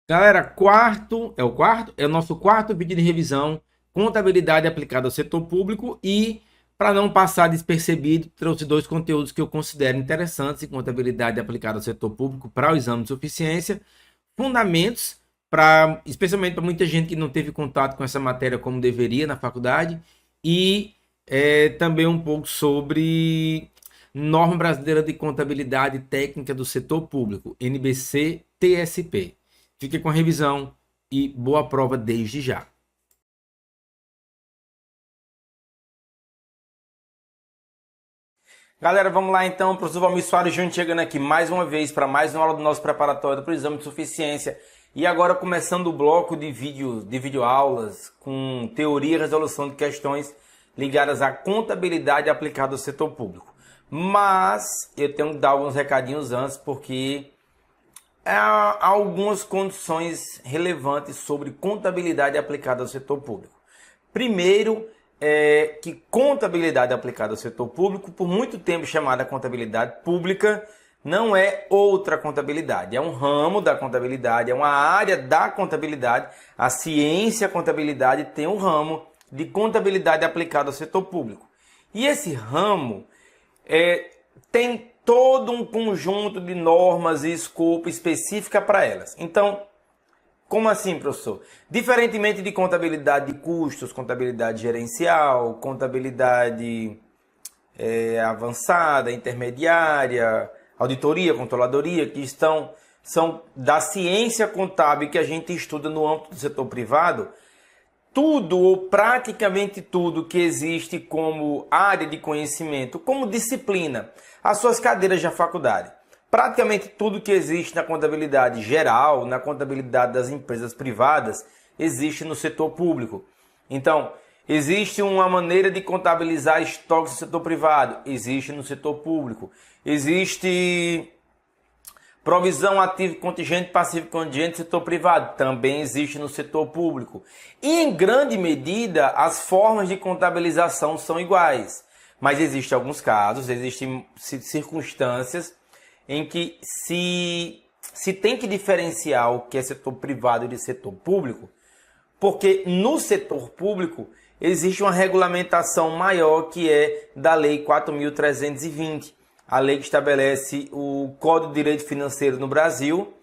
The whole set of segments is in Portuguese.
Galera, é o nosso quarto vídeo de revisão, contabilidade aplicada ao setor público e, para não passar despercebido, trouxe dois conteúdos que eu considero interessantes em contabilidade aplicada ao setor público para o exame de suficiência, fundamentos, especialmente para muita gente que não teve contato com essa matéria como deveria na faculdade, e também um pouco sobre norma brasileira de contabilidade técnica do setor público, NBC-TSP. Fique com a revisão e boa prova desde já. Galera, vamos lá então, professor Valmir Soares Júnior chegando aqui mais uma vez para mais uma aula do nosso preparatório para o exame de suficiência. E agora começando o bloco de vídeo aulas com teoria e resolução de questões ligadas à contabilidade aplicada ao setor público. Mas eu tenho que dar alguns recadinhos antes porque há algumas condições relevantes sobre contabilidade aplicada ao setor público. Primeiro, que contabilidade aplicada ao setor público, por muito tempo chamada contabilidade pública, não é outra contabilidade. É um ramo da contabilidade, é uma área da contabilidade. A ciência contabilidade tem um ramo de contabilidade aplicada ao setor público. E esse ramo tem todo um conjunto de normas e escopo específica para elas. Então, como assim, professor? Diferentemente de contabilidade de custos, contabilidade gerencial, contabilidade avançada, intermediária, auditoria, controladoria, que são da ciência contábil que a gente estuda no âmbito do setor privado, tudo ou praticamente tudo que existe como área de conhecimento, como disciplina, as suas cadeiras da faculdade, praticamente tudo que existe na contabilidade geral, na contabilidade das empresas privadas, existe no setor público. Então, existe uma maneira de contabilizar estoques no setor privado, existe no setor público. Existe provisão ativo contingente, passivo contingente, setor privado, também existe no setor público. E em grande medida, as formas de contabilização são iguais. Mas existem alguns casos, existem circunstâncias em que se tem que diferenciar o que é setor privado de setor público, porque no setor público existe uma regulamentação maior que é da Lei 4.320, a lei que estabelece o Código de Direito Financeiro no Brasil,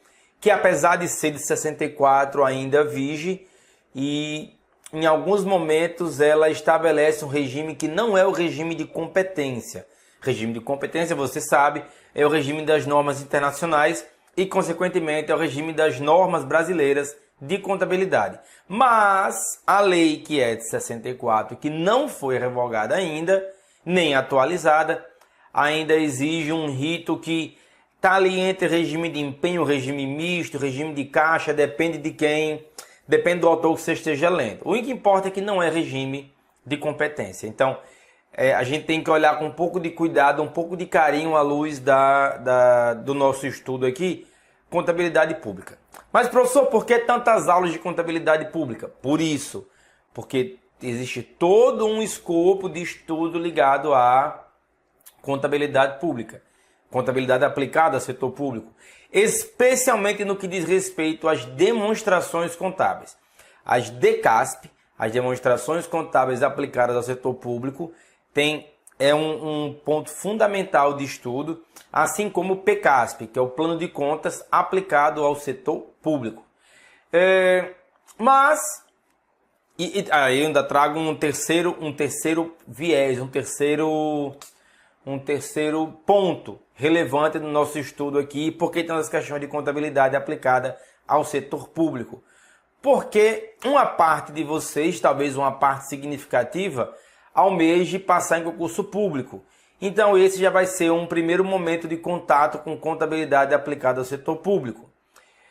que apesar de ser de 64 ainda vige e em alguns momentos ela estabelece um regime que não é o regime de competência. Regime de competência, você sabe, é o regime das normas internacionais e, consequentemente, é o regime das normas brasileiras de contabilidade. Mas a lei que é de 64, que não foi revogada ainda, nem atualizada, ainda exige um rito que está ali entre regime de empenho, regime misto, regime de caixa, depende de quem, depende do autor que você esteja lendo. O que importa é que não é regime de competência. Então, a gente tem que olhar com um pouco de cuidado, um pouco de carinho à luz do nosso estudo aqui, contabilidade pública. Mas, professor, por que tantas aulas de contabilidade pública? Por isso, porque existe todo um escopo de estudo ligado à contabilidade pública, contabilidade aplicada ao setor público, especialmente no que diz respeito às demonstrações contábeis. As DECASP, as demonstrações contábeis aplicadas ao setor público, é um ponto fundamental de estudo, assim como o PCASP, que é o plano de contas aplicado ao setor público. Mas eu ainda trago um terceiro viés, um terceiro ponto relevante no nosso estudo aqui, porque tem as questões de contabilidade aplicada ao setor público. Porque uma parte de vocês, talvez uma parte significativa, almeje passar em concurso público. Então esse já vai ser um primeiro momento de contato com contabilidade aplicada ao setor público.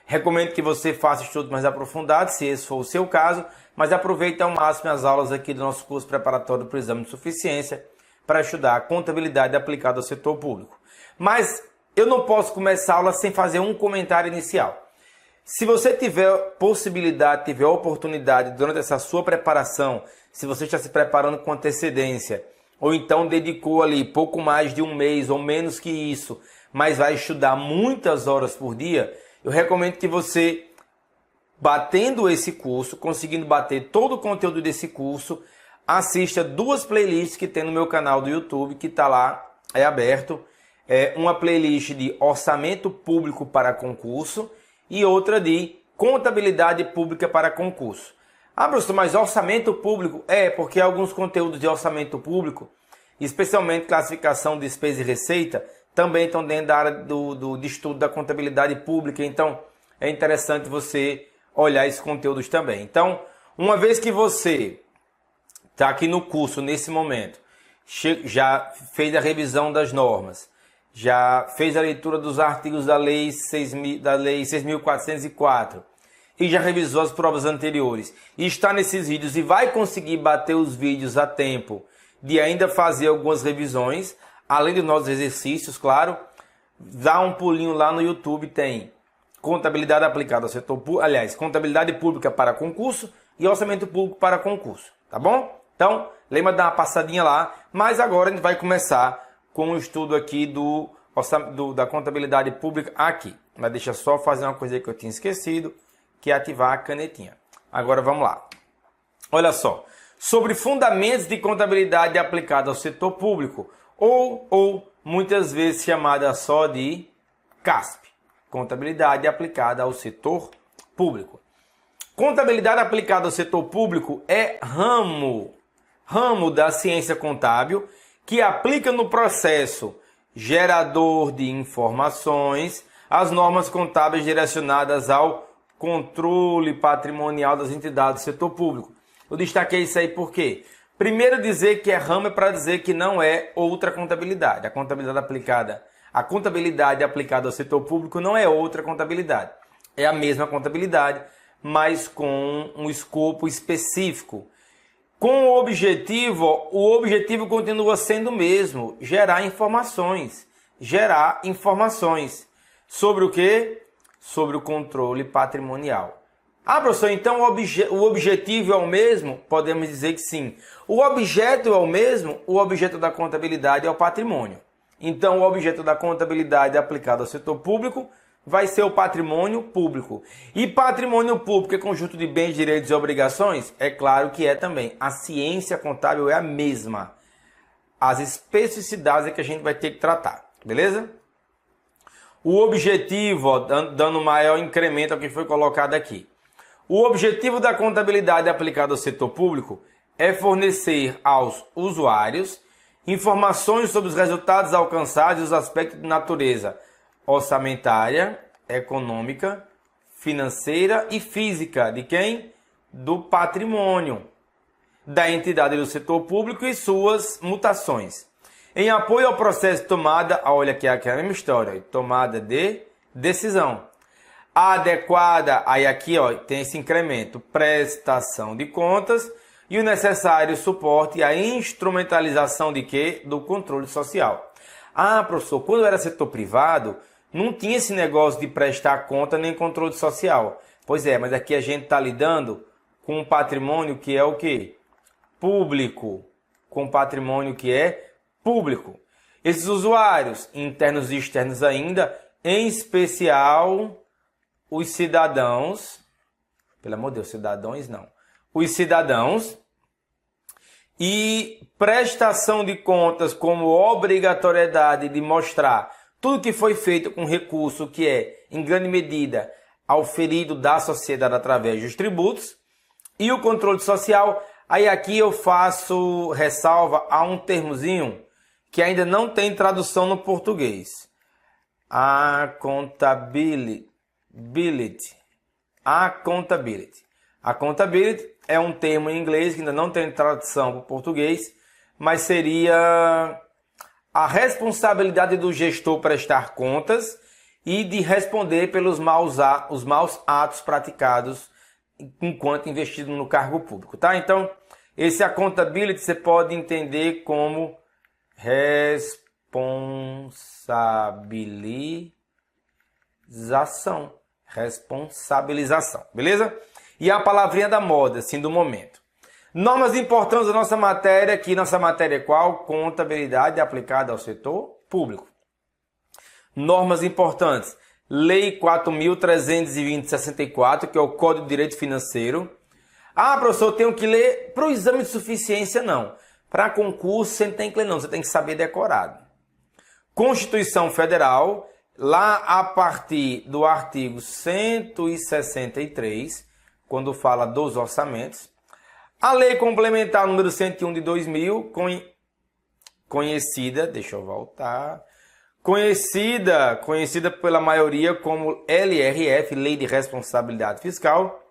Recomendo que você faça estudos mais aprofundados, se esse for o seu caso, mas aproveite ao máximo as aulas aqui do nosso curso preparatório para o exame de suficiência para estudar contabilidade aplicada ao setor público. Mas eu não posso começar a aula sem fazer um comentário inicial. Se você tiver possibilidade, tiver oportunidade durante essa sua preparação, se você está se preparando com antecedência, ou então dedicou ali pouco mais de um mês ou menos que isso, mas vai estudar muitas horas por dia, eu recomendo que você batendo esse curso, conseguindo bater todo o conteúdo desse curso, assista 2 playlists que tem no meu canal do YouTube, que está lá, é aberto. Uma playlist de orçamento público para concurso e outra de contabilidade pública para concurso. Ah, professor, mas orçamento público? Porque alguns conteúdos de orçamento público, especialmente classificação, despesa e receita, também estão dentro da área de estudo da contabilidade pública. Então, é interessante você olhar esses conteúdos também. Então, uma vez que você está aqui no curso, nesse momento, já fez a revisão das normas, já fez a leitura dos artigos da Lei 6.404 e já revisou as provas anteriores e está nesses vídeos e vai conseguir bater os vídeos a tempo de ainda fazer algumas revisões, além dos nossos exercícios, claro, dá um pulinho lá no YouTube, tem contabilidade aplicada ao setor público, aliás, contabilidade pública para concurso e orçamento público para concurso, tá bom? Então, lembra de dar uma passadinha lá, mas agora a gente vai começar com o estudo aqui da contabilidade pública aqui. Mas deixa só fazer uma coisa que eu tinha esquecido, que é ativar a canetinha. Agora vamos lá. Olha só, sobre fundamentos de contabilidade aplicada ao setor público, ou muitas vezes chamada só de CASP, contabilidade aplicada ao setor público. Contabilidade aplicada ao setor público é ramo da ciência contábil que aplica no processo gerador de informações as normas contábeis direcionadas ao controle patrimonial das entidades do setor público. Eu destaquei isso aí por quê? Primeiro, dizer que é ramo é para dizer que não é outra contabilidade. A contabilidade aplicada ao setor público não é outra contabilidade. É a mesma contabilidade, mas com um escopo específico. Com o objetivo continua sendo o mesmo, gerar informações. Sobre o quê? Sobre o controle patrimonial. Ah, professor, então o objetivo é o mesmo? Podemos dizer que sim. O objeto é o mesmo? O objeto da contabilidade é o patrimônio. Então, o objeto da contabilidade aplicado ao setor público vai ser o patrimônio público. E patrimônio público é conjunto de bens, direitos e obrigações? É claro que é também. A ciência contábil é a mesma. As especificidades é que a gente vai ter que tratar, beleza? O objetivo, dando maior incremento ao que foi colocado aqui. O objetivo da contabilidade aplicada ao setor público é fornecer aos usuários informações sobre os resultados alcançados e os aspectos de natureza orçamentária, econômica, financeira e física. De quem? Do patrimônio da entidade do setor público e suas mutações. Em apoio ao processo de tomada, olha aqui a mesma história, tomada de decisão. Adequada, aí aqui ó, tem esse incremento, prestação de contas e o necessário suporte e a instrumentalização de quê? Do controle social. Ah, professor, quando eu era setor privado, não tinha esse negócio de prestar conta nem controle social. Pois é, mas aqui a gente está lidando com um patrimônio que é o quê? Público. Com patrimônio que é público. Esses usuários, internos e externos ainda, em especial os cidadãos, pelo amor de Deus, cidadãos não, os cidadãos, e prestação de contas como obrigatoriedade de mostrar tudo que foi feito com recurso que é, em grande medida, auferido da sociedade através dos tributos, e o controle social. Aí aqui eu faço ressalva a um termozinho que ainda não tem tradução no português. Accountability. Accountability é um termo em inglês que ainda não tem tradução para o português, mas seria a responsabilidade do gestor prestar contas e de responder pelos maus atos praticados enquanto investido no cargo público, tá? Então, esse accountability você pode entender como responsabilização, beleza? E a palavrinha da moda, assim, do momento. Normas importantes da nossa matéria, aqui nossa matéria é qual? Contabilidade aplicada ao setor público. Normas importantes. Lei 4.320/64, que é o Código de Direito Financeiro. Ah, professor, eu tenho que ler para o exame de suficiência? Não. Para concurso, você não tem que ler, não. Você tem que saber decorado. Constituição Federal, lá a partir do artigo 163, quando fala dos orçamentos. A Lei Complementar número 101 de 2000, conhecida pela maioria como LRF, Lei de Responsabilidade Fiscal.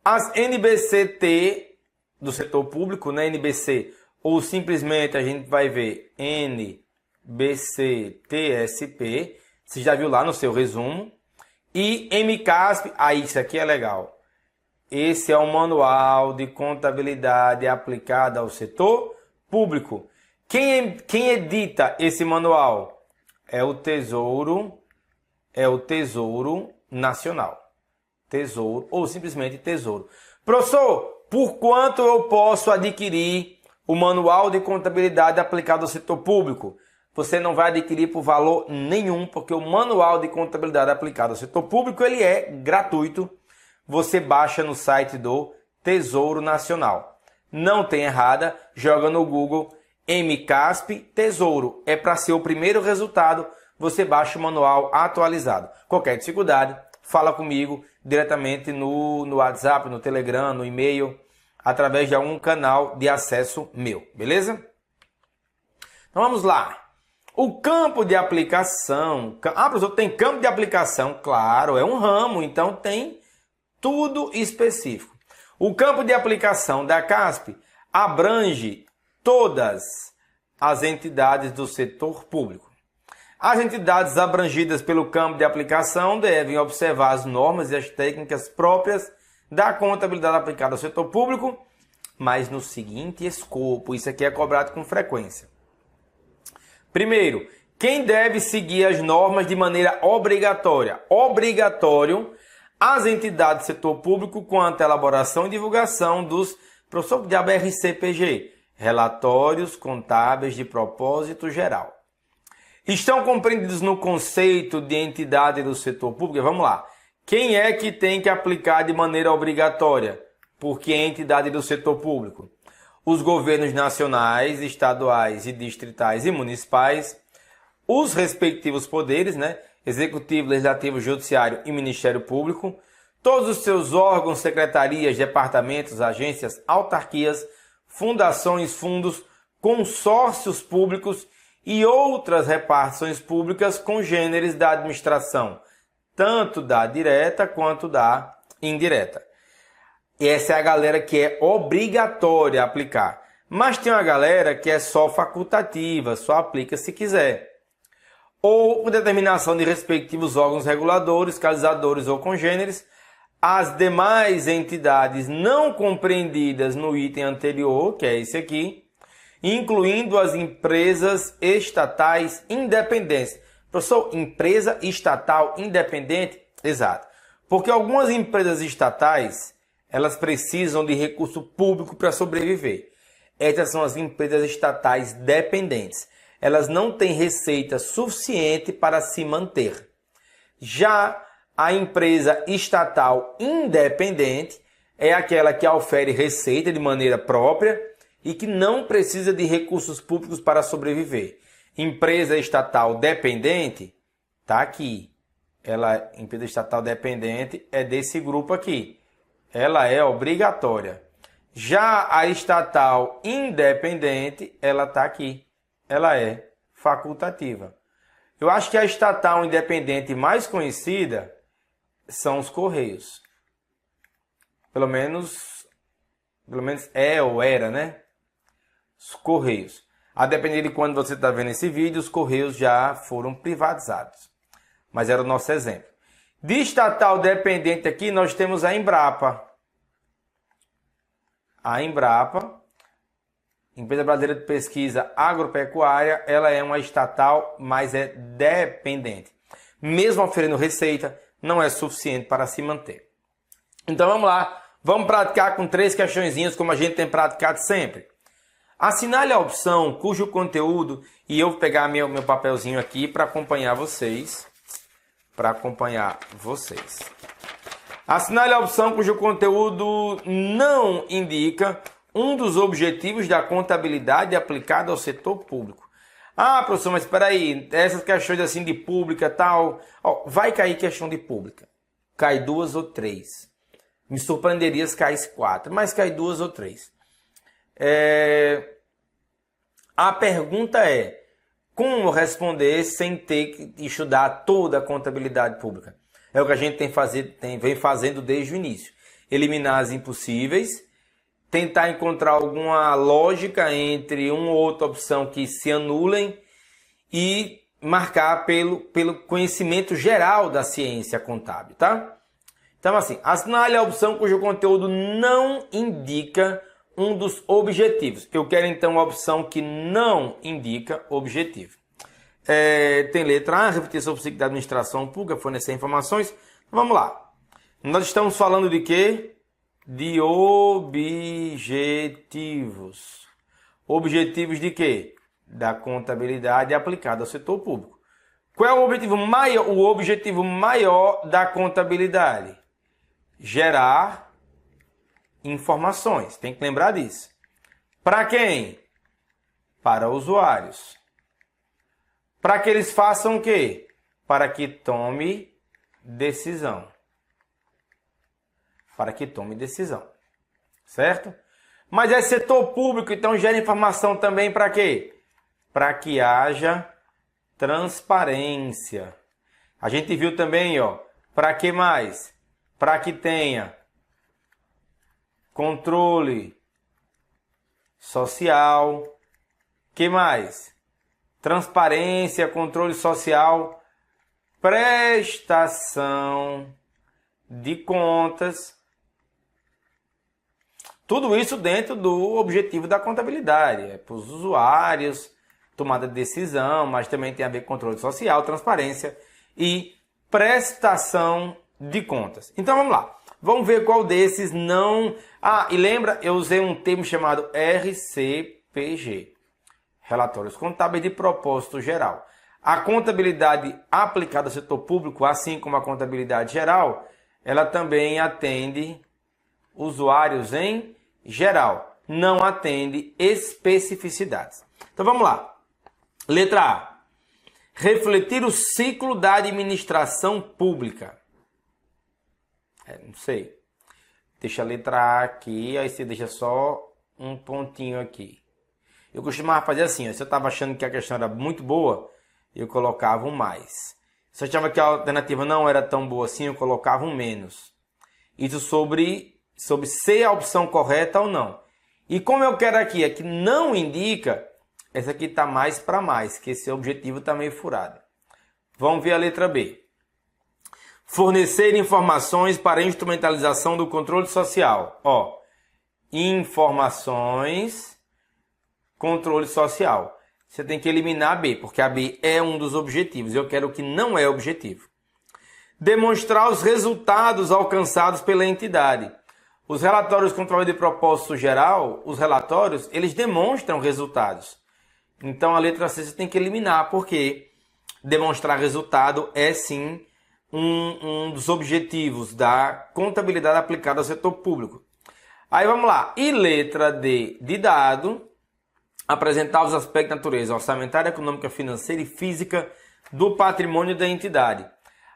As NBC-T do setor público, né? NBC, ou simplesmente a gente vai ver NBC-TSP, você já viu lá no seu resumo. E MCASP, isso aqui é legal. Esse é o Manual de Contabilidade aplicada ao setor público. Quem edita esse manual? É o Tesouro Nacional. Tesouro, ou simplesmente Tesouro. Professor, por quanto eu posso adquirir o Manual de Contabilidade aplicado ao setor público? Você não vai adquirir por valor nenhum, porque o Manual de Contabilidade aplicado ao setor público ele é gratuito. Você baixa no site do Tesouro Nacional. Não tem errada, joga no Google MCASP Tesouro. É para ser o primeiro resultado, você baixa o manual atualizado. Qualquer dificuldade, fala comigo diretamente no WhatsApp, no Telegram, no e-mail, através de algum canal de acesso meu, beleza? Então vamos lá. O campo de aplicação. Ah, professor, tem campo de aplicação? Claro, é um ramo, então tem tudo específico. O campo de aplicação da CASP abrange todas as entidades do setor público. As entidades abrangidas pelo campo de aplicação devem observar as normas e as técnicas próprias da contabilidade aplicada ao setor público, mas no seguinte escopo. Isso aqui é cobrado com frequência. Primeiro, quem deve seguir as normas de maneira obrigatória? Obrigatório as entidades do setor público quanto à elaboração e divulgação dos, professor, de RCPG, relatórios contábeis de propósito geral. Estão compreendidos no conceito de entidade do setor público? Vamos lá. Quem é que tem que aplicar de maneira obrigatória? Porque é entidade do setor público. Os governos nacionais, estaduais e distritais e municipais, os respectivos poderes, né? Executivo, Legislativo, Judiciário e Ministério Público, todos os seus órgãos, secretarias, departamentos, agências, autarquias, fundações, fundos, consórcios públicos e outras repartições públicas congêneres da administração, tanto da direta quanto da indireta. E essa é a galera que é obrigatória aplicar. Mas tem uma galera que é só facultativa, só aplica se quiser. Ou com determinação de respectivos órgãos reguladores, fiscalizadores ou congêneres, as demais entidades não compreendidas no item anterior, que é esse aqui, incluindo as empresas estatais independentes. Professor, empresa estatal independente? Exato. Porque algumas empresas estatais, elas precisam de recurso público para sobreviver. Essas são as empresas estatais dependentes. Elas não têm receita suficiente para se manter. Já a empresa estatal independente é aquela que ofere receita de maneira própria e que não precisa de recursos públicos para sobreviver. Empresa estatal dependente está aqui. Empresa estatal dependente é desse grupo aqui. Ela é obrigatória. Já a estatal independente, ela está aqui. Ela é facultativa. Eu acho que a estatal independente mais conhecida são os Correios. Pelo menos é ou era, né? Os Correios. A depender de quando você está vendo esse vídeo, os Correios já foram privatizados. Mas era o nosso exemplo. De estatal dependente aqui, nós temos a Embrapa. A Embrapa, Empresa Brasileira de Pesquisa Agropecuária, ela é uma estatal, mas é dependente. Mesmo oferecendo receita, não é suficiente para se manter. Então vamos lá, vamos praticar com 3 questõezinhos, como a gente tem praticado sempre. Assinale a opção cujo conteúdo, e eu vou pegar meu papelzinho aqui para acompanhar vocês. para acompanhar vocês. Assinale a opção cujo conteúdo não indica um dos objetivos da contabilidade aplicada ao setor público. Ah, professor, mas espera aí, essas questões assim de pública tal, vai cair questão de pública. Cai 2 ou 3. Me surpreenderia se caísse 4, mas cai 2 ou 3. A pergunta é, como responder sem ter que estudar toda a contabilidade pública? É o que a gente vem fazendo desde o início. Eliminar as impossíveis, tentar encontrar alguma lógica entre uma ou outra opção que se anulem e marcar pelo conhecimento geral da ciência contábil, tá? Então, assim, assinale a opção cujo conteúdo não indica um dos objetivos. Eu quero, então, a opção que não indica objetivo. Tem letra A, refletir sobre o ciclo da administração pública, fornecer informações. Vamos lá. Nós estamos falando de quê? De objetivos. Objetivos de quê? Da contabilidade aplicada ao setor público. Qual é o objetivo maior? O objetivo maior da contabilidade? Gerar informações. Tem que lembrar disso. Para quem? Para usuários. Para que eles façam o quê? Para que tome decisão. Para que tome decisão. Certo? Mas é setor público, então gera informação também para quê? Para que haja transparência. A gente viu também, para que mais? Para que tenha controle social. Que mais? Transparência, controle social, prestação de contas. Tudo isso dentro do objetivo da contabilidade. É para os usuários, tomada de decisão, mas também tem a ver com controle social, transparência e prestação de contas. Então vamos lá. Vamos ver qual desses não... e lembra, eu usei um termo chamado RCPG. Relatórios contábeis de propósito geral. A contabilidade aplicada ao setor público, assim como a contabilidade geral, ela também atende usuários em geral. Não atende especificidades. Então vamos lá. Letra A. Refletir o ciclo da administração pública. Não sei. Deixa a letra A aqui, aí você deixa só um pontinho aqui. Eu costumava fazer assim, se eu estava achando que a questão era muito boa, eu colocava um mais. Se eu achava que a alternativa não era tão boa assim, eu colocava um menos. Isso sobre ser a opção correta ou não. E como eu quero aqui é que não indica, essa aqui está mais para mais, que esse objetivo está meio furado. Vamos ver a letra B. Fornecer informações para instrumentalização do controle social. Informações... Controle social. Você tem que eliminar a B, porque a B é um dos objetivos. Eu quero o que não é objetivo. Demonstrar os resultados alcançados pela entidade. Os relatórios de controle de propósito geral, os relatórios, eles demonstram resultados. Então a letra C você tem que eliminar, porque demonstrar resultado é sim um dos objetivos da contabilidade aplicada ao setor público. Aí vamos lá. E letra D de dado... Apresentar os aspectos da natureza orçamentária, econômica, financeira e física do patrimônio da entidade.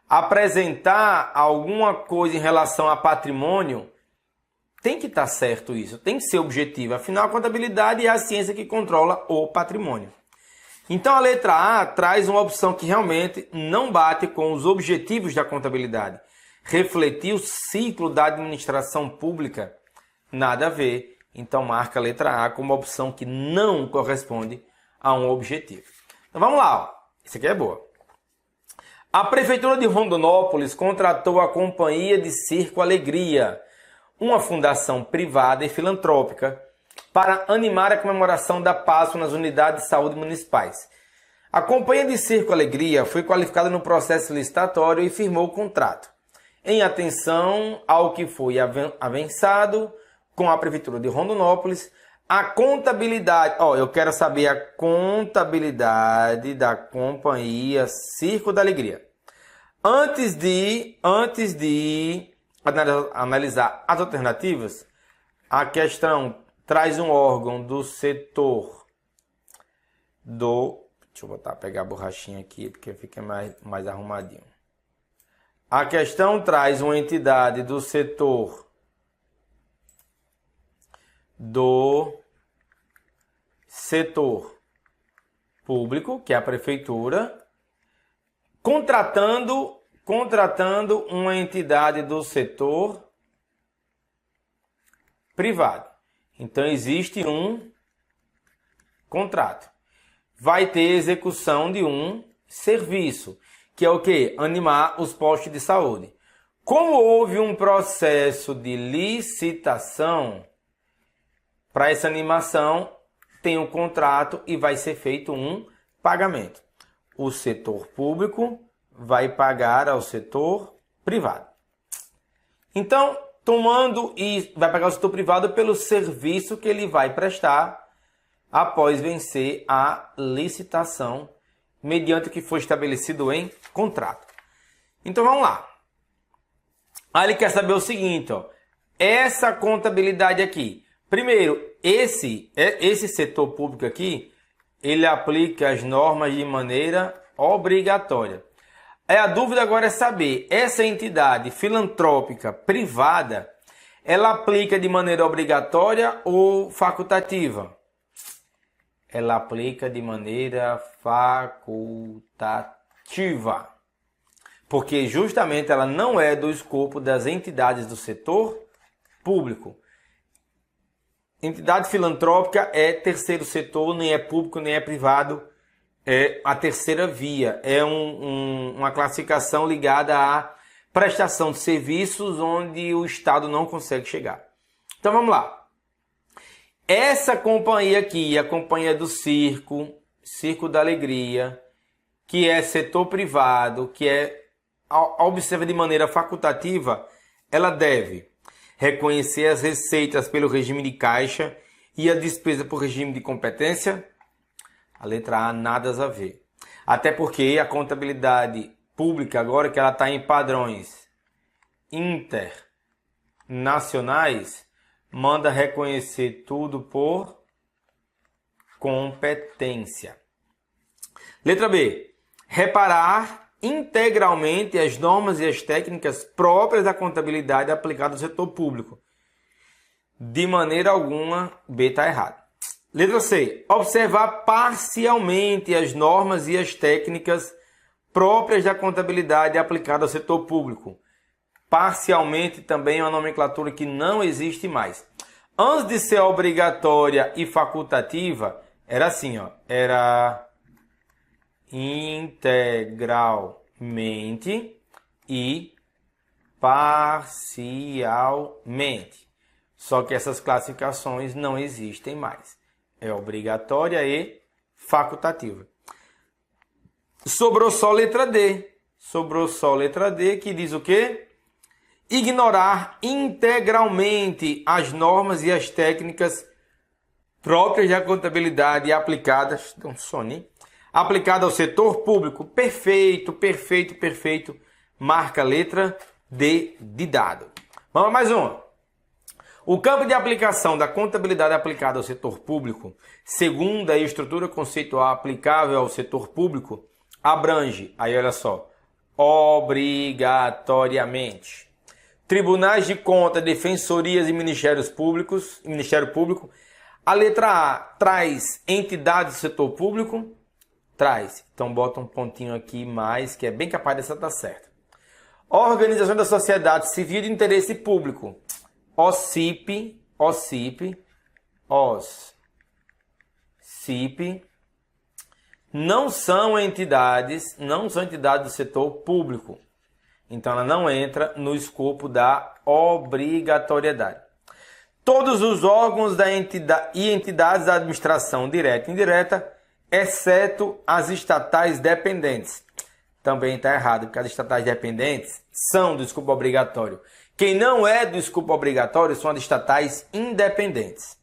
Apresentar alguma coisa em relação a patrimônio, tem que estar certo isso, tem que ser objetivo. Afinal, a contabilidade é a ciência que controla o patrimônio. Então, a letra A traz uma opção que realmente não bate com os objetivos da contabilidade. Refletir o ciclo da administração pública, nada a ver. Então marca a letra A como opção que não corresponde a um objetivo. Então vamos lá, isso aqui é boa. A Prefeitura de Rondonópolis contratou a Companhia de Circo Alegria, uma fundação privada e filantrópica, para animar a comemoração da Páscoa nas unidades de saúde municipais. A Companhia de Circo Alegria foi qualificada no processo licitatório e firmou o contrato, em atenção ao que foi avançado com a Prefeitura de Rondonópolis, a contabilidade... eu quero saber a contabilidade da Companhia Circo da Alegria. Antes de analisar as alternativas, a questão traz um órgão do setor do... Deixa eu pegar a borrachinha aqui, porque fica mais arrumadinho. A questão traz uma entidade do setor público, que é a prefeitura, contratando uma entidade do setor privado. Então existe um contrato. Vai ter execução de um serviço, que é o quê? Animar os postos de saúde. Como houve um processo de licitação, para essa animação tem um contrato e vai ser feito um pagamento. O setor público vai pagar ao setor privado. Então, vai pagar o setor privado pelo serviço que ele vai prestar após vencer a licitação, mediante o que foi estabelecido em contrato. Então vamos lá. Aí ele quer saber o seguinte, ó, essa contabilidade aqui. Primeiro, esse setor público aqui, ele aplica as normas de maneira obrigatória. Aí a dúvida agora é saber, essa entidade filantrópica privada, ela aplica de maneira obrigatória ou facultativa? Ela aplica de maneira facultativa. Porque justamente ela não é do escopo das entidades do setor público. Entidade filantrópica é terceiro setor, nem é público, nem é privado. É a terceira via. É uma classificação ligada à prestação de serviços onde o Estado não consegue chegar. Então vamos lá. Essa companhia aqui, a companhia do Circo da Alegria, que é setor privado, que observa de maneira facultativa, ela deve reconhecer as receitas pelo regime de caixa e a despesa por regime de competência. A letra A, nada a ver. Até porque a contabilidade pública, agora que ela está em padrões internacionais, manda reconhecer tudo por competência. Letra B. Reparar integralmente as normas e as técnicas próprias da contabilidade aplicada ao setor público. De maneira alguma, B está errado. Letra C. Observar parcialmente as normas e as técnicas próprias da contabilidade aplicada ao setor público. Parcialmente também é uma nomenclatura que não existe mais. Antes de ser obrigatória e facultativa, era assim, ó, era integralmente e parcialmente. Só que essas classificações não existem mais. É obrigatória e facultativa. Sobrou só a letra D. Sobrou só a letra D, que diz o quê? Ignorar integralmente as normas e as técnicas próprias da contabilidade aplicadas, aplicada ao setor público. Perfeito, perfeito, perfeito. Marca a letra D de dado. Vamos a mais uma. O campo de aplicação da contabilidade aplicada ao setor público, segundo a estrutura conceitual aplicável ao setor público, abrange, aí olha só, obrigatoriamente, tribunais de contas, defensorias e Ministério Público. A letra A traz entidades do setor público? Traz. Então bota um pontinho aqui mais, que é bem capaz dessa estar certa. Organização da Sociedade Civil de Interesse Público. OCIP, não são entidades do setor público. Então ela não entra no escopo da obrigatoriedade. Todos os órgãos e entidades da administração direta e indireta, exceto as estatais dependentes. Também está errado, porque as estatais dependentes são do escopo obrigatório. Quem não é do escopo obrigatório são as estatais independentes.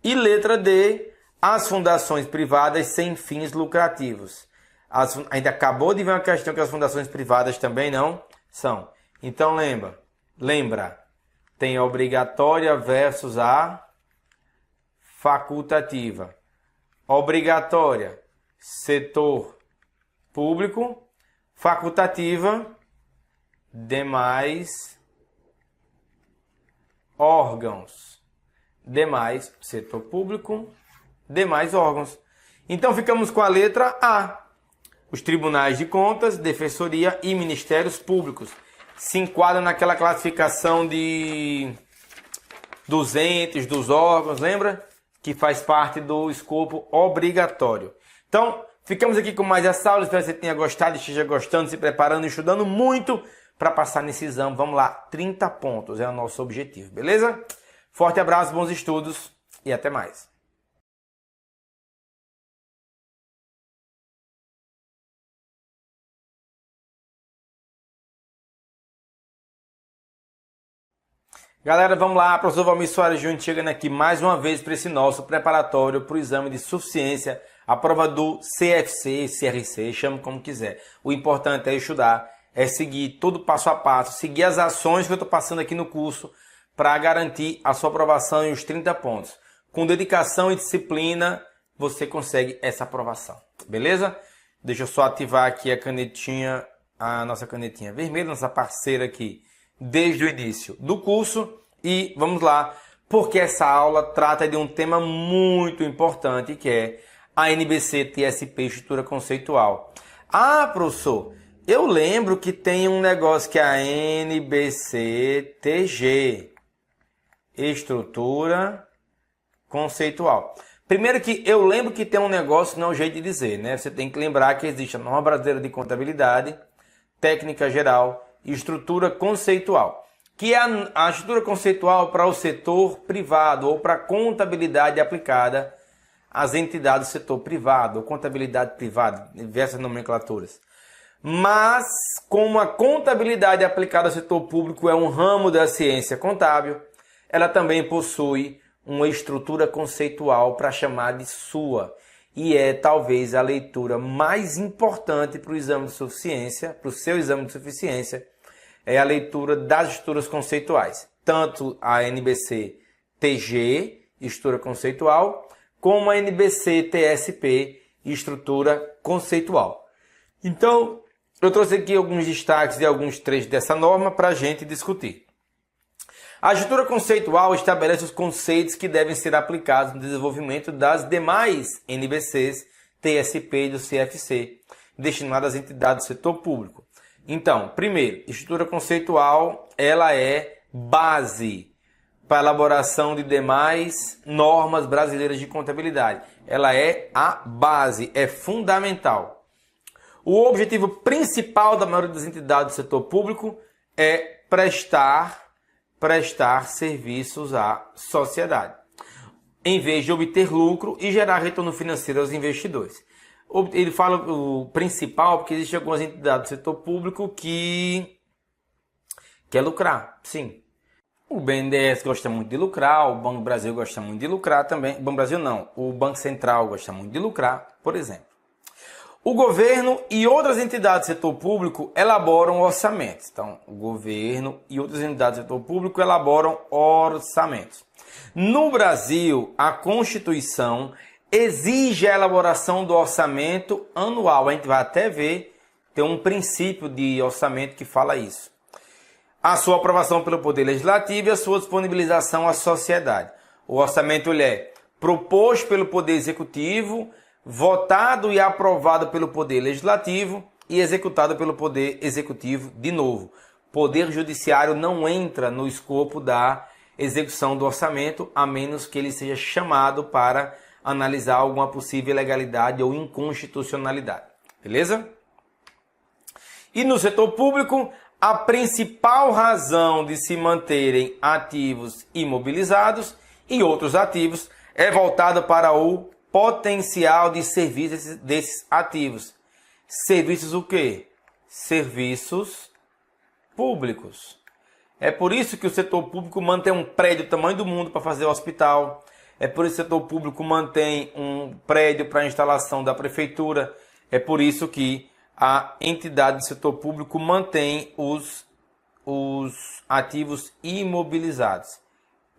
E letra D, as fundações privadas sem fins lucrativos. Ainda acabou de ver uma questão que as fundações privadas também não são. Então lembra, tem a obrigatória versus a facultativa. Obrigatória, setor público. Facultativa, demais órgãos. Demais, setor público, demais órgãos. Então ficamos com a letra A. Os tribunais de contas, defensoria e ministérios públicos se enquadram naquela classificação dos entes, dos órgãos, lembra? Que faz parte do escopo obrigatório. Então, ficamos aqui com mais essa aula. Espero que você tenha gostado, esteja gostando, se preparando e estudando muito para passar nesse exame. Vamos lá, 30 pontos é o nosso objetivo, beleza? Forte abraço, bons estudos e até mais. Galera, vamos lá, professor Valmir Soares Júnior chegando aqui mais uma vez para esse nosso preparatório para o exame de suficiência, a prova do CFC, CRC, chame como quiser. O importante é estudar, é seguir todo passo a passo, seguir as ações que eu estou passando aqui no curso para garantir a sua aprovação e os 30 pontos. Com dedicação e disciplina, você consegue essa aprovação, beleza? Deixa eu só ativar aqui a canetinha, a nossa canetinha vermelha, nossa parceira aqui, desde o início do curso. E vamos lá, porque essa aula trata de um tema muito importante, que é a NBC-TSP, estrutura conceitual. Ah, professor, eu lembro que tem um negócio que é a NBC-TG, estrutura conceitual. Primeiro que eu lembro que tem um negócio, não é um jeito de dizer, né? Você tem que lembrar que existe a norma brasileira de contabilidade, técnica geral e estrutura conceitual, que é a estrutura conceitual para o setor privado ou para a contabilidade aplicada às entidades do setor privado ou contabilidade privada, diversas nomenclaturas. Mas, como a contabilidade aplicada ao setor público é um ramo da ciência contábil, ela também possui uma estrutura conceitual para chamar de sua. E é talvez a leitura mais importante para o exame de suficiência, para o seu exame de suficiência, é a leitura das estruturas conceituais. Tanto a NBC-TG, estrutura conceitual, como a NBC-TSP, estrutura conceitual. Então, eu trouxe aqui alguns destaques de alguns trechos dessa norma para a gente discutir. A estrutura conceitual estabelece os conceitos que devem ser aplicados no desenvolvimento das demais NBCs, TSP e do CFC, destinadas às entidades do setor público. Então, primeiro, estrutura conceitual, ela é base para a elaboração de demais normas brasileiras de contabilidade. Ela é a base, é fundamental. O objetivo principal da maioria das entidades do setor público é prestar serviços à sociedade, em vez de obter lucro e gerar retorno financeiro aos investidores. Ele fala o principal porque existem algumas entidades do setor público que quer lucrar, sim. O BNDES gosta muito de lucrar, o Banco do Brasil gosta muito de lucrar também. O Banco do Brasil não, o Banco Central gosta muito de lucrar, por exemplo. O governo e outras entidades do setor público elaboram orçamentos. Então, o governo e outras entidades do setor público elaboram orçamentos. No Brasil, a Constituição exige a elaboração do orçamento anual. A gente vai até ver, tem um princípio de orçamento que fala isso. A sua aprovação pelo Poder Legislativo e a sua disponibilização à sociedade. O orçamento ele é proposto pelo Poder Executivo, votado e aprovado pelo Poder Legislativo e executado pelo Poder Executivo de novo. Poder Judiciário não entra no escopo da execução do orçamento, a menos que ele seja chamado para analisar alguma possível ilegalidade ou inconstitucionalidade. Beleza? E no setor público, a principal razão de se manterem ativos imobilizados e outros ativos é voltada para o potencial de serviços desses ativos. Serviços o quê? Serviços públicos. É por isso que o setor público mantém um prédio do tamanho do mundo para fazer hospital. É por isso que o setor público mantém um prédio para a instalação da prefeitura. É por isso que a entidade do setor público mantém os ativos imobilizados.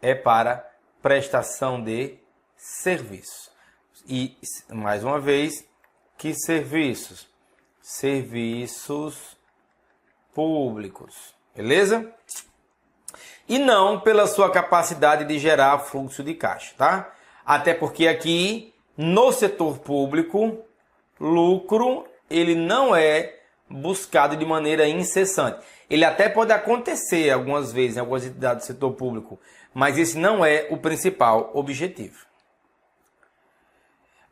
É para prestação de serviços. E, mais uma vez, que serviços? Serviços públicos. Beleza? E não pela sua capacidade de gerar fluxo de caixa, tá? Até porque aqui, no setor público, lucro, ele não é buscado de maneira incessante. Ele até pode acontecer algumas vezes em algumas entidades do setor público, mas esse não é o principal objetivo.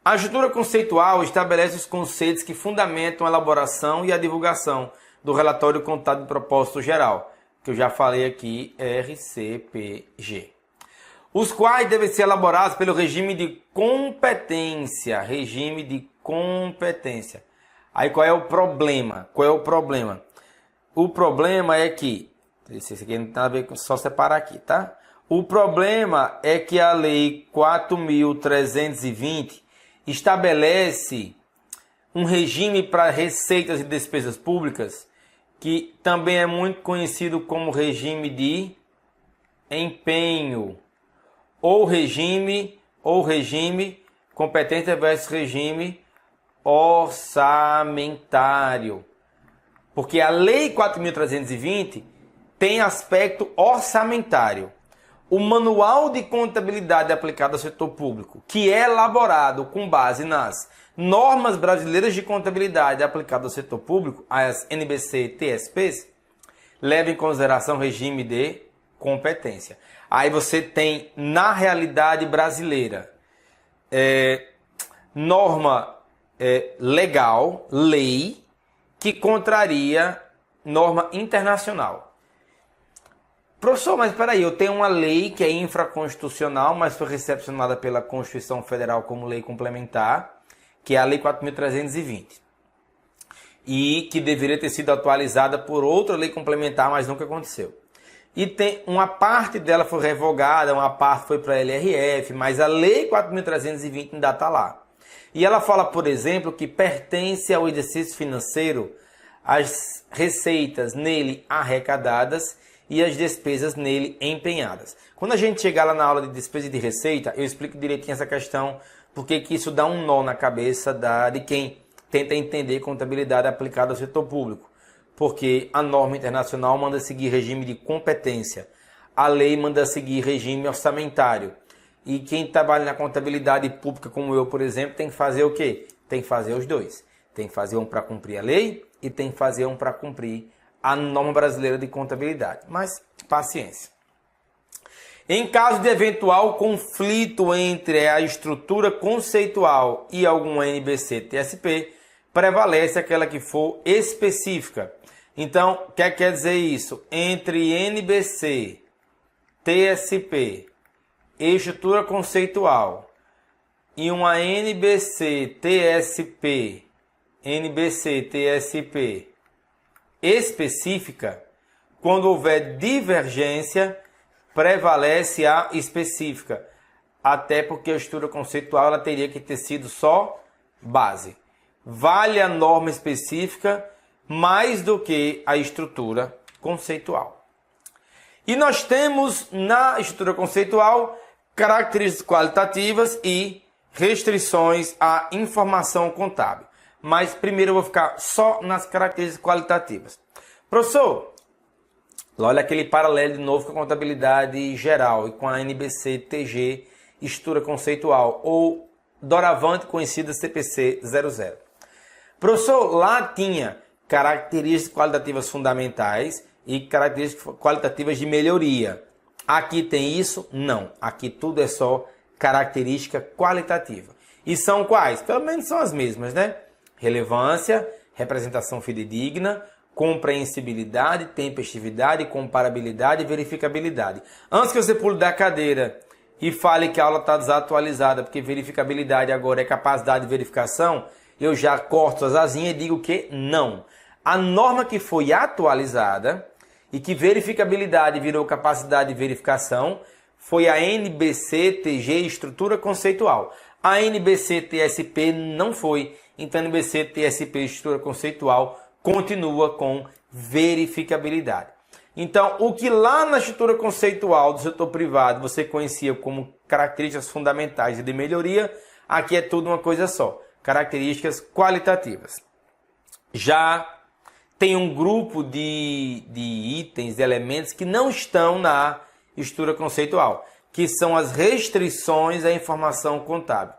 A estrutura conceitual estabelece os conceitos que fundamentam a elaboração e a divulgação do relatório contábil de propósito geral, que eu já falei aqui, RCPG. Os quais devem ser elaborados pelo regime de competência. Regime de competência. Aí qual é o problema? O problema é que, isso aqui não tem nada a ver com só separar aqui, tá? O problema é que a Lei 4.320 estabelece um regime para receitas e despesas públicas, que também é muito conhecido como regime de empenho, ou regime, competência versus regime orçamentário. Porque a Lei 4.320 tem aspecto orçamentário. O Manual de Contabilidade aplicado ao setor público, que é elaborado com base nas normas brasileiras de contabilidade aplicadas ao setor público, as NBC-TSPs, leva em consideração o regime de competência. Aí você tem, na realidade brasileira, norma legal, lei, que contraria norma internacional. Professor, mas espera aí, eu tenho uma lei que é infraconstitucional, mas foi recepcionada pela Constituição Federal como lei complementar, que é a Lei 4.320. E que deveria ter sido atualizada por outra lei complementar, mas nunca aconteceu. E tem uma parte dela foi revogada, uma parte foi para a LRF, mas a Lei 4.320 ainda está lá. E ela fala, por exemplo, que pertence ao exercício financeiro as receitas nele arrecadadas e as despesas nele empenhadas. Quando a gente chegar lá na aula de despesa e de receita, eu explico direitinho essa questão, porque que isso dá um nó na cabeça de quem tenta entender contabilidade aplicada ao setor público. Porque a norma internacional manda seguir regime de competência, a lei manda seguir regime orçamentário. E quem trabalha na contabilidade pública, como eu, por exemplo, tem que fazer o quê? Tem que fazer os dois. Tem que fazer um para cumprir a lei e tem que fazer um para cumprir a norma brasileira de contabilidade. Mas, paciência. Em caso de eventual conflito entre a estrutura conceitual e alguma NBC-TSP, prevalece aquela que for específica. Então, o que quer dizer isso? Entre NBC, TSP, estrutura conceitual e uma NBC-TSP específica, quando houver divergência, prevalece a específica. Até porque a estrutura conceitual ela teria que ter sido só base. Vale a norma específica mais do que a estrutura conceitual. E nós temos na estrutura conceitual características qualitativas e restrições à informação contábil. Mas primeiro eu vou ficar só nas características qualitativas. Professor, olha aquele paralelo de novo com a contabilidade geral e com a NBC-TG, estrutura conceitual, ou doravante conhecida CPC 00. Professor, lá tinha características qualitativas fundamentais e características qualitativas de melhoria. Aqui tem isso? Não. Aqui tudo é só característica qualitativa. E são quais? Pelo menos são as mesmas, né? Relevância, representação fidedigna, compreensibilidade, tempestividade, comparabilidade e verificabilidade. Antes que você pule da cadeira e fale que a aula está desatualizada, porque verificabilidade agora é capacidade de verificação, eu já corto as asinhas e digo que não. A norma que foi atualizada e que verificabilidade virou capacidade de verificação foi a NBC-TG, estrutura conceitual. A NBC-TSP não foi. Então, NBC TSP estrutura conceitual continua com verificabilidade. Então, o que lá na estrutura conceitual do setor privado você conhecia como características fundamentais e de melhoria, aqui é tudo uma coisa só, características qualitativas. Já tem um grupo de itens, de elementos que não estão na estrutura conceitual, que são as restrições à informação contábil.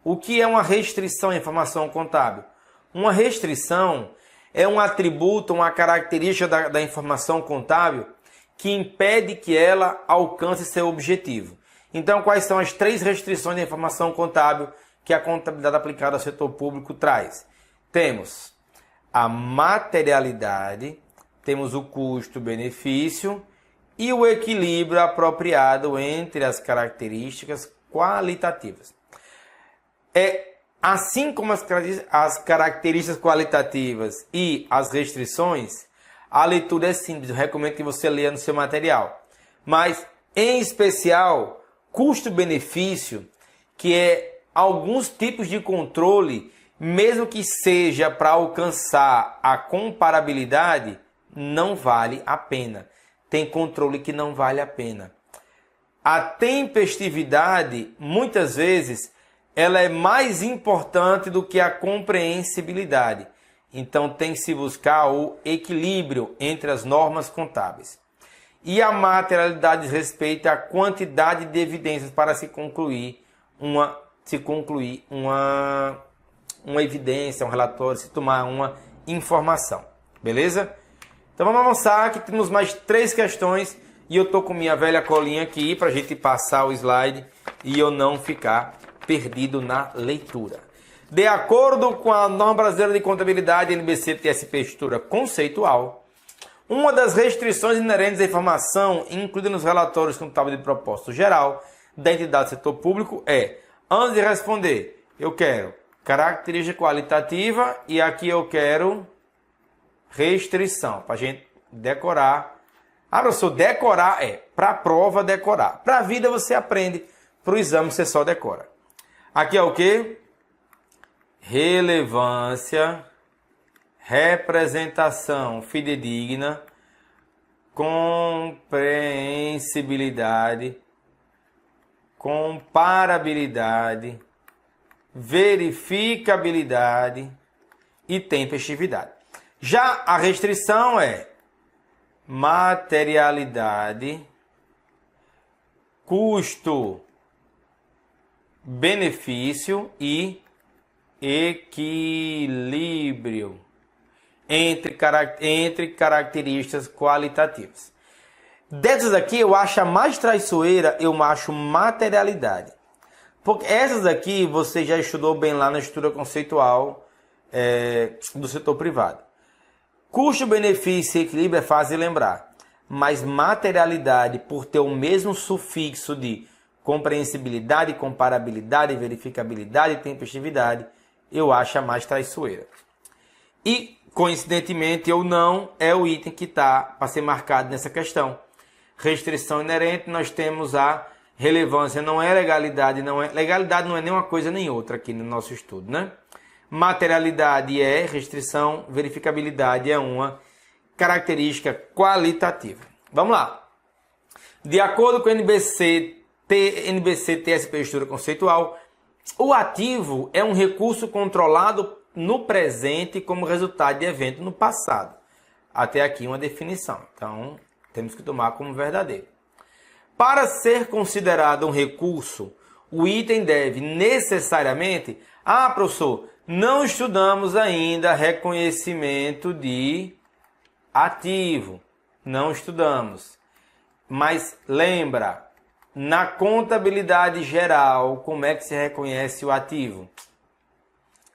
O que é uma restrição à informação contábil? Uma restrição é um atributo, uma característica da informação contábil que impede que ela alcance seu objetivo. Então, quais são as 3 restrições da informação contábil que a contabilidade aplicada ao setor público traz? Temos a materialidade, temos o custo-benefício e o equilíbrio apropriado entre as características qualitativas. Assim como as características qualitativas e as restrições, a leitura é simples, eu recomendo que você leia no seu material. Mas, em especial, custo-benefício, que é alguns tipos de controle, mesmo que seja para alcançar a comparabilidade, não vale a pena. Tem controle que não vale a pena. A tempestividade, muitas vezes, ela é mais importante do que a compreensibilidade. Então, tem que se buscar o equilíbrio entre as normas contábeis. E a materialidade diz respeito à quantidade de evidências para se concluir uma evidência, um relatório, se tomar uma informação. Beleza? Então vamos avançar, que temos mais 3 questões e eu estou com minha velha colinha aqui para a gente passar o slide e eu não ficar perdido na leitura. De acordo com a norma brasileira de contabilidade NBC TSP estrutura conceitual, uma das restrições inerentes à informação incluída nos relatórios contábeis de propósito geral da entidade do setor público é, antes de responder, eu quero característica qualitativa e aqui eu quero restrição, para a gente decorar. Professor, decorar para a prova decorar. Para a vida você aprende, para o exame você só decora. Aqui é o que? Relevância, representação fidedigna, compreensibilidade, comparabilidade, verificabilidade e tempestividade. Já a restrição é materialidade, custo, benefício e equilíbrio entre características qualitativas. Dessas aqui, eu acho a mais traiçoeira, eu acho materialidade. Porque essas aqui você já estudou bem lá na estrutura conceitual do setor privado. Custo, benefício e equilíbrio é fácil de lembrar. Mas materialidade, por ter o mesmo sufixo de compreensibilidade, comparabilidade, verificabilidade e tempestividade, eu acho a mais traiçoeira. E, coincidentemente ou não, é o item que está para ser marcado nessa questão. Restrição inerente, nós temos a relevância, não é legalidade, legalidade não é nem uma coisa nem outra aqui no nosso estudo, né? Materialidade é restrição, verificabilidade é uma característica qualitativa. Vamos lá. De acordo com o NBC TSP estrutura conceitual, o ativo é um recurso controlado no presente como resultado de evento no passado. Até aqui uma definição. Então, temos que tomar como verdadeiro. Para ser considerado um recurso, o item deve necessariamente... professor, não estudamos ainda reconhecimento de ativo. Não estudamos. Mas lembra, na contabilidade geral, como é que se reconhece o ativo?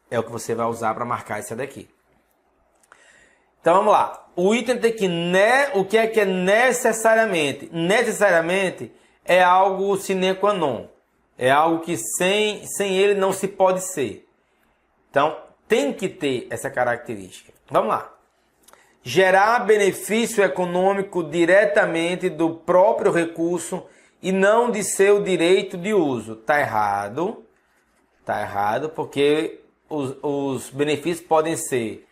É o que você vai usar para marcar isso daqui. Então vamos lá. O item tem que... O que é necessariamente? Necessariamente é algo sine qua non. É algo que sem ele não se pode ser. Então tem que ter essa característica. Vamos lá. Gerar benefício econômico diretamente do próprio recurso e não de seu direito de uso. Tá errado. Tá errado porque os benefícios podem ser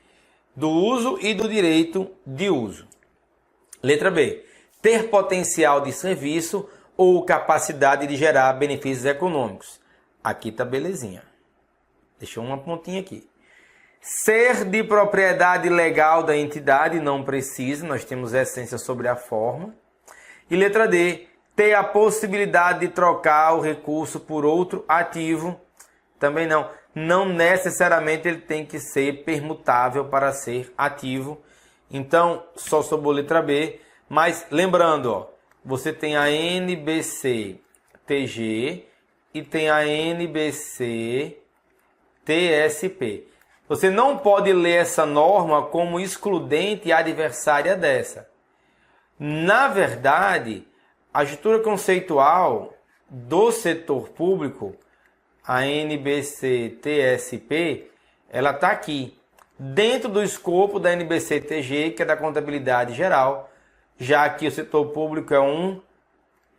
do uso e do direito de uso. Letra B. Ter potencial de serviço ou capacidade de gerar benefícios econômicos. Aqui tá belezinha. Deixa uma pontinha aqui. Ser de propriedade legal da entidade, não precisa, nós temos essência sobre a forma. E letra D. Ter a possibilidade de trocar o recurso por outro ativo, também não. Não necessariamente ele tem que ser permutável para ser ativo. Então, só sobrou letra B. Mas lembrando, ó, você tem a NBC TG e tem a NBC TSP. Você não pode ler essa norma como excludente e adversária dessa. Na verdade, a estrutura conceitual do setor público, a NBC TSP, ela está aqui, dentro do escopo da NBC TG, que é da contabilidade geral, já que o setor público é um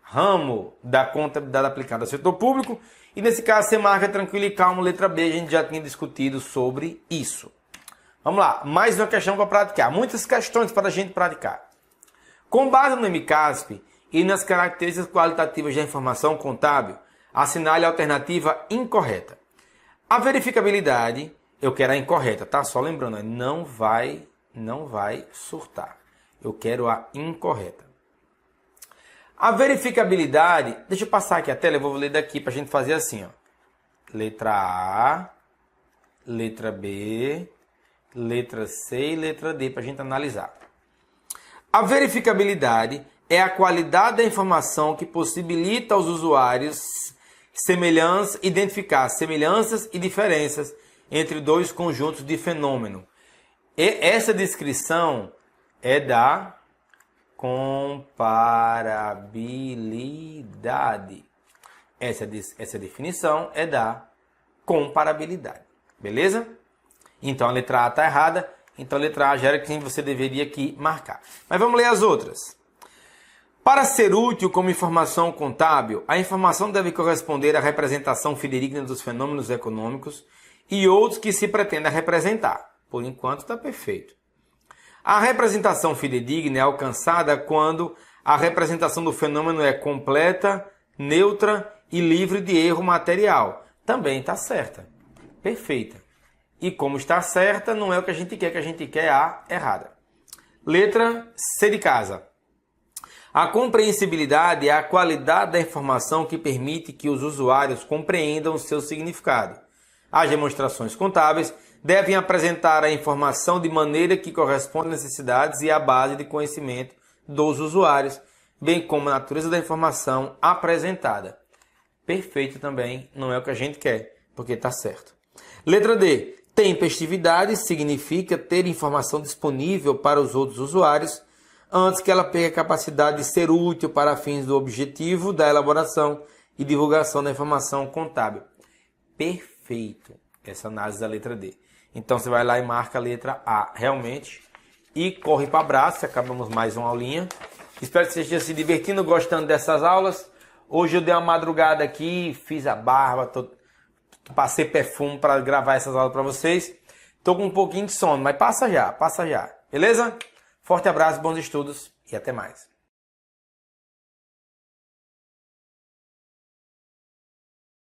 ramo da contabilidade aplicada ao setor público. E nesse caso você marca tranquilo e calmo, letra B, a gente já tinha discutido sobre isso. Vamos lá, mais uma questão para praticar. Muitas questões para a gente praticar. Com base no MCASP e nas características qualitativas da informação contábil, assinale a alternativa incorreta. A verificabilidade, eu quero a incorreta, tá? Só lembrando, não vai surtar. Eu quero a incorreta. A verificabilidade, deixa eu passar aqui a tela, eu vou ler daqui para a gente fazer assim, ó. Letra A, letra B, letra C e letra D para a gente analisar. A verificabilidade é a qualidade da informação que possibilita aos usuários identificar semelhanças e diferenças entre dois conjuntos de fenômeno. E essa descrição é da comparabilidade. Essa definição é da comparabilidade. Beleza? Então a letra A está errada. Então a letra A já era quem você deveria aqui marcar. Mas vamos ler as outras. Para ser útil como informação contábil, a informação deve corresponder à representação fidedigna dos fenômenos econômicos e outros que se pretenda representar. Por enquanto está perfeito. A representação fidedigna é alcançada quando a representação do fenômeno é completa, neutra e livre de erro material. Também está certa. Perfeita. E como está certa, não é o que a gente quer a errada. Letra C de casa. A compreensibilidade é a qualidade da informação que permite que os usuários compreendam o seu significado. As demonstrações contábeis devem apresentar a informação de maneira que corresponde às necessidades e à base de conhecimento dos usuários, bem como a natureza da informação apresentada. Perfeito também, não é o que a gente quer, porque está certo. Letra D. Tempestividade significa ter informação disponível para os outros usuários antes que ela perca a capacidade de ser útil para fins do objetivo da elaboração e divulgação da informação contábil. Perfeito essa análise da letra D. Então você vai lá e marca a letra A realmente e corre para o abraço. Acabamos mais uma aulinha. Espero que você esteja se divertindo, gostando dessas aulas. Hoje eu dei uma madrugada aqui, fiz a barba, passei perfume para gravar essas aulas para vocês. Estou com um pouquinho de sono, mas passa já. Beleza? Forte abraço, bons estudos e até mais.